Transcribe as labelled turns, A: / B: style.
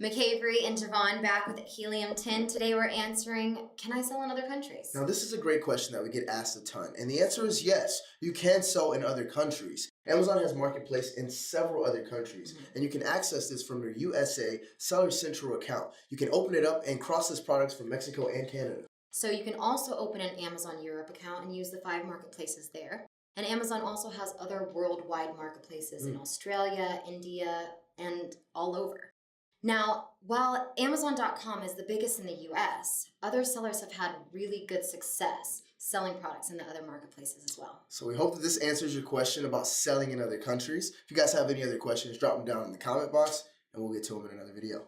A: McAvery and Javon back with Helium 10. Today we're answering, can I sell in other countries?
B: Now, this is a great question that we get asked a ton, and the answer is yes, you can sell in other countries. Amazon has Marketplace in several other countries, and you can access this from your USA Seller Central account. You can open it up and cross-list products from Mexico and Canada.
A: So you can also open an Amazon Europe account and use the 5 marketplaces there. And Amazon also has other worldwide marketplaces in Australia, India, and all over. Now, while Amazon.com is the biggest in the US, other sellers have had really good success selling products in the other marketplaces as well.
B: So we hope that this answers your question about selling in other countries. If you guys have any other questions, drop them down in the comment box, and we'll get to them in another video.